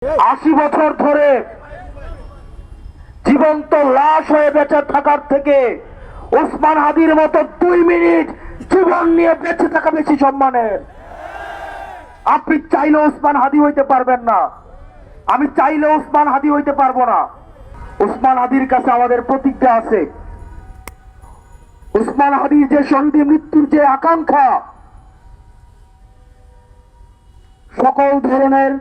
80 বছর ধরে জীবন্ত লাশ হয়ে বেঁচে থাকার থেকে ওসমান হাদির মতো 2 মিনিট জীবন নিয়ে বেঁচে থাকা বেশি সম্মানের। আপনি চাইলে ওসমান হাদি হইতে পারবেন না, আমি চাইলে ওসমান হাদি হইতে পারবো না। ওসমান হাদির কাছে আমাদের প্রতিজ্ঞা আছে। ওসমান হাদির যে শহীদ মৃত্যুর যে আকাঙ্ক্ষা, সকল ধরনের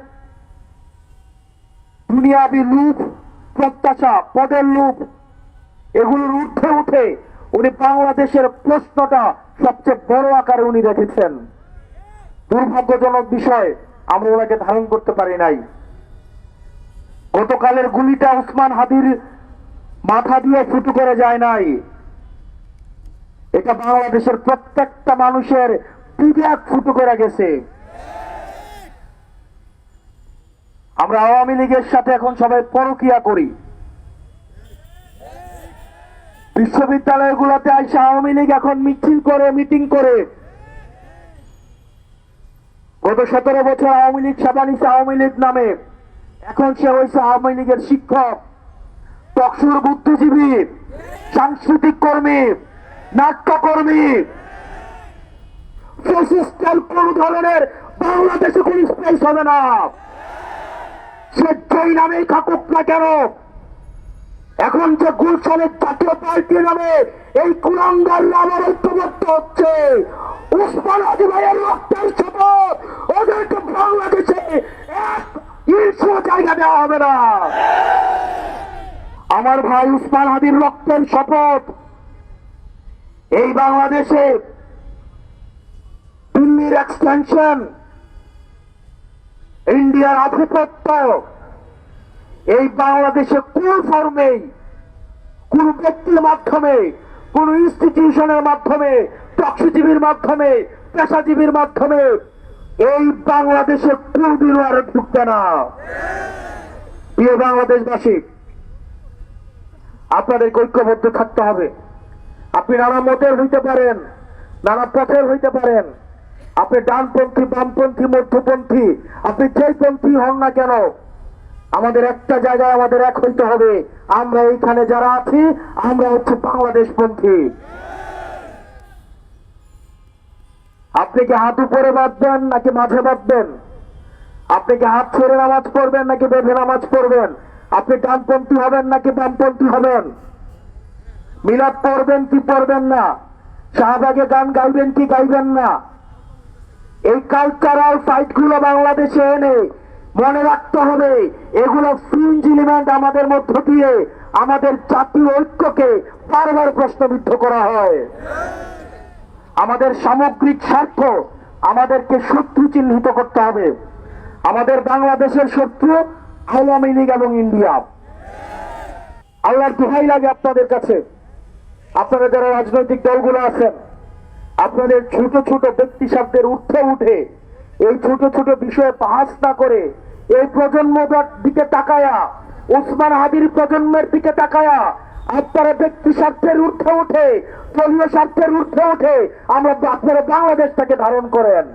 দুনিয়াবি লোভ, প্রত্যাশা, পদের লোভ, এগুলোর ঊর্ধ্বে উঠে উনি বাংলাদেশের প্রশ্নটা সবচেয়ে বড় আকারে উনি রেখেছেন। দুর্ভাগ্যজনক বিষয়, আমরা ওনাকে ধারণ করতে পারি নাই। গতকালের গুলিটা ওসমান হাদির মাথা দিয়ে ফুটো করে যায় নাই, এটা বাংলাদেশের প্রত্যেকটা মানুষের বিবেক ফুটো করে গেছে। আমরা আওয়ামী লীগের সাথে এখন সবাই পরকিয়া করি। বিশ্ববিদ্যালয়গুলোতে আইসা আওয়ামী লীগ এখন মিছিল করে, মিটিং করে। গত 17 বছর আওয়ামী লীগ সেবা নিছে আওয়ামী লীগ নামে, এখন সে হয়েছে আওয়ামী লীগের শিক্ষক, টকশুর বুদ্ধিজীবী, সাংস্কৃতিক কর্মী, নাট্যকর্মী। ফ্যাসিস্টের কোন ধরনের বাংলাদেশে কোন স্পেস হবে না, সে যেই নামেই থাকুক না কেন। এখন যে গুলশানের জাতীয় পার্টি নামে এই কুলাঙ্গাররা আবার ঐক্যবদ্ধ হচ্ছে, ওসমান হাদি ভাইয়ের রক্তের শপথ, ওদেরকে বাংলাদেশে 1 ইঞ্চিও জায়গা দেওয়া হবে না। আমার ভাই ওসমান হাদির রক্তের শপথ, এই বাংলাদেশে দিল্লির এক্সটেনশন, ইন্ডিয়ার আধিপত্য এই বাংলাদেশে কোন ফর্মেই, কোন ব্যক্তির মাধ্যমে, কোন ইনস্টিটিউশনের মাধ্যমে, টকশিজীবীর মাধ্যমে, পেশাজীবীর মাধ্যমে এই বাংলাদেশে কোনদিন আর ঢুকবে না। প্রিয় বাংলাদেশবাসী, আপনাদের ঐক্যবদ্ধ থাকতে হবে। আপনি নানা মতের হইতে পারেন, নানা পথের হইতে পারেন, আপনি ডানপন্থী, বামপন্থী, মধ্যপন্থী, আপনি যেই পন্থী হন না কেন, আমাদের একটা জায়গায় আমাদের এক হইতে হবে। আমরা এইখানে যারা আছি, আমরা হচ্ছে বাংলাদেশ পন্থী। আপনি কি হাত উপরে বাঁধবেন নাকি মাঝে বাঁধবেন? আপনি কি হাত ছেড়ে নামাজ পড়বেন নাকি বেঁধে নামাজ পড়বেন? আপনি ডানপন্থী হবেন নাকি বামপন্থী হবেন? মিলাদ পড়বেন কি পড়বেন না? শাহবাগে গান গাইবেন কি গাইবেন না? এই কালচারাল ফাইট গুলো বাংলাদেশে এনে মনে রাখতে হবে, এগুলো ফ্রিঞ্জ এলিমেন্ট আমাদের মধ্য দিয়ে আমাদের জাতীয় ঐক্যকে বারবার প্রশ্নবিদ্ধ করা হয়। আমাদের সামগ্রিক স্বার্থ আমাদেরকে শত্রু চিহ্নিত করতে হবে। আমাদের বাংলাদেশের শত্রু আওয়ামী লীগ এবং ইন্ডিয়া। আল্লাহর দোহাই লাগে আপনাদের কাছে, আপনারা যারা রাজনৈতিক দলগুলো আছেন, আপনাদের ছোট ছোট ব্যক্তি স্বার্থের ঊর্ধ্বে উঠে এই ছোট ছোট বিষয়ে বাহাস না করে এই প্রজন্মটার দিকে তাকায়া, ওসমান হাদির প্রজন্মের দিকে তাকায়া আপনারা ব্যক্তি স্বার্থের ঊর্ধ্বে উঠে, দলীয় স্বার্থের ঊর্ধ্বে উঠে আপনারা বাংলাদেশটাকে ধারণ করেন।